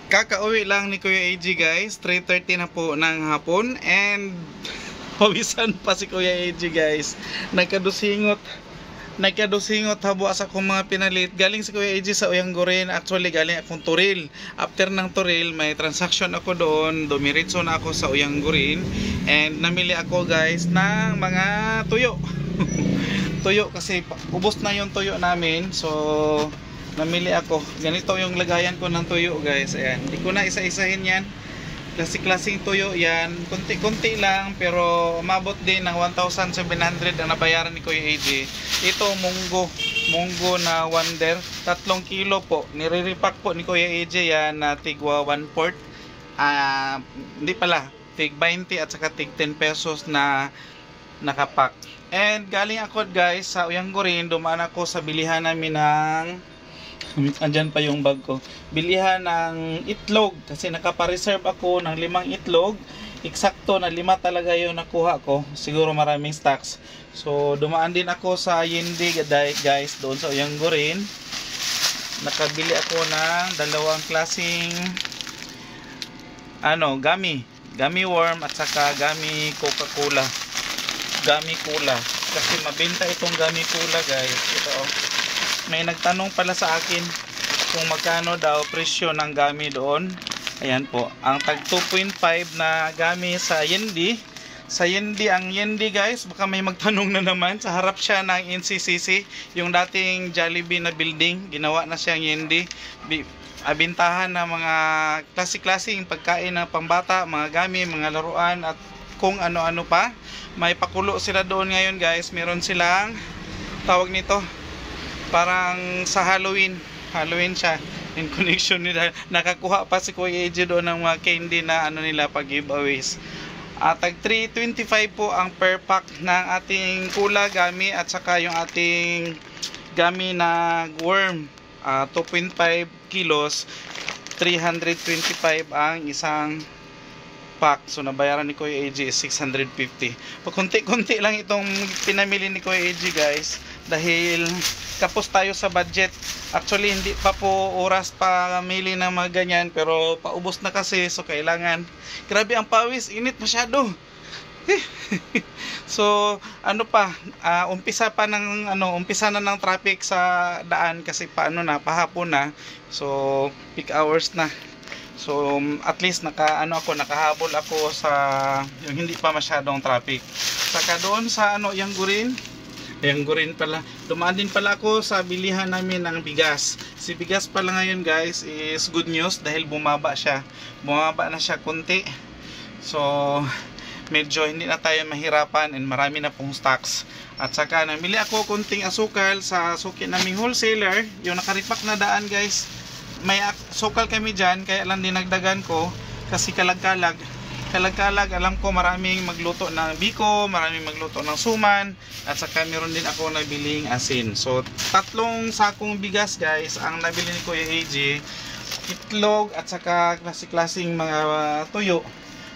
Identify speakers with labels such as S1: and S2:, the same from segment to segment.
S1: Kakauwi lang ni Kuya AJ guys, 3:30 na po ng hapon and pawisan pa si Kuya AJ guys. Nagkadusingot habo sa akong mga pinalit. Galing si Kuya AJ sa Uyanggurin, actually galing akong Turil. After ng Turil, may transaction ako doon, dumiritso na ako sa Uyanggurin and namili ako guys ng mga tuyo. Tuyo kasi ubos na yung tuyo namin, so namili ako. Ganito yung lagayan ko ng tuyo guys. Ayan, hindi ko na isa-isahin yan. Klasik-klasing tuyo yan. Kunti-kunti lang pero umabot din ng 1,700 ang nabayaran ni Kuya AJ. Ito munggo na Wonder, 3 kilo po. Nire-repack po ni Kuya AJ yan na tigwa 1/4. Hindi pala, tig 20 at saka tig 10 pesos na nakapack. And galing ako guys sa Uyanggurin, dumaan ako sa bilihan namin ng andyan pa yung bag ko. Bilihan ng itlog kasi nakapareserve ako ng 5 itlog. Eksakto na 5 talaga yung nakuha ko. Siguro maraming stocks. So dumaan din ako sa Yendi guys doon sa Uyanggurin. Nakabili ako ng dalawang klaseng gummy worm at saka gummy Coca-Cola. Gummy Cola. Kasi mabenta itong gummy Cola guys. Ito oh. May nagtanong pala sa akin kung magkano daw presyo ng gummy doon. Ayan po, ang tag 2.5 na gummy sa Yendi. Sa Yendi, ang Yendi guys, baka may magtanong na naman. Sa harap siya ng NCCC, yung dating Jollibee na building. Ginawa na siyang Yendi. Abintahan na mga klase-klaseng pagkain ng pambata, mga gummy, mga laruan at kung ano-ano pa. May pakulo sila doon ngayon guys. Meron silang tawag nito parang sa Halloween siya in connection nila. Nakakuha pa si Kuya AJ doon ng mga candy na nila pag giveaways. Tag 325 po ang per pack ng ating Cola gummy at saka yung ating gummy na worm, 2.5 kilos, 325 ang isang pack. So nabayaran ni Kuya AJ is 650. Pakunti-kunti lang itong pinamili ni Kuya AJ guys dahil kapos tayo sa budget. Actually hindi pa po oras pa mili ng mga ganyan pero paubos na kasi, so kailangan. Grabe ang pawis, init masyado. So umpisa na ng traffic sa daan kasi pahapon na. So peak hours na. So at least nakahabol ako sa yung hindi pa masyadong traffic. Saka doon sa Uyanggurin pala. Dumaan din pala ako sa bilihan namin ng bigas. Si bigas pala ngayon guys is good news dahil bumaba na siya konti. So medyo hindi na tayo mahirapan and marami na pong stocks. At saka namili ako konting asukal sa suki naming wholesaler, yung nakaripak na daan guys. May sukal kami dyan kaya lang dinagdagan ko kasi kalag-kalag. Alam ko maraming magluto ng biko, maraming magluto ng suman, at saka meron din ako nabiling asin. So 3 sakong bigas guys ang nabili ni Kuya AJ. Itlog at saka klase-klaseng mga tuyo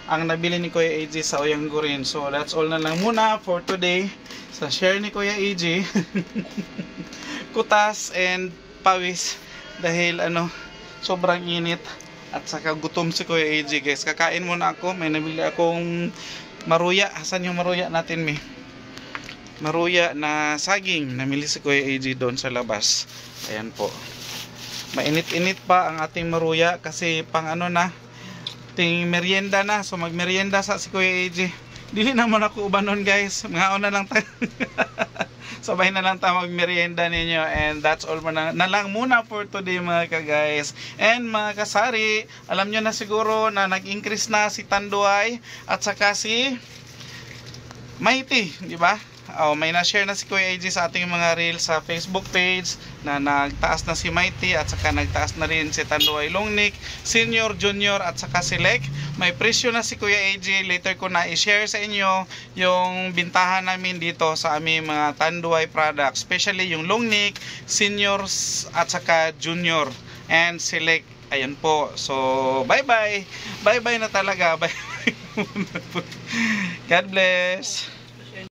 S1: ang nabili ni Kuya AJ sa Uyanggurin. So that's all na lang muna for today sa share ni Kuya AJ. Kutas and pawis dahil sobrang init. At saka gutom si Kuya AJ guys. Kakain muna ako. May nabili akong maruya. Asan yung maruya natin maruya na saging. Namili si Kuya AJ doon sa labas. Ayan po. Mainit-init pa ang ating maruya kasi pang ting merienda na. So magmerienda sa si Kuya AJ. Dili naman ako ubanon guys. Mga na lang tayo. Sabay na lang tayo magmerienda ninyo. And that's all na lang muna for today mga ka-guys. And mga kasari, alam nyo na siguro na nag-increase na si Tanduay at saka si Mighty, di ba? May na-share na si Kuya AJ sa ating mga reels sa Facebook page na nagtaas na si Mighty at saka nagtaas na rin si Tanduay Longnick, Senior, Junior at saka si Lek. May presyo na si Kuya AJ. Later ko na i-share sa inyo yung bintahan namin dito sa aming mga Tanduay products, especially yung Longnick, Senior at saka Junior and si Lek. Ayan po. So bye bye na talaga. Bye. God bless.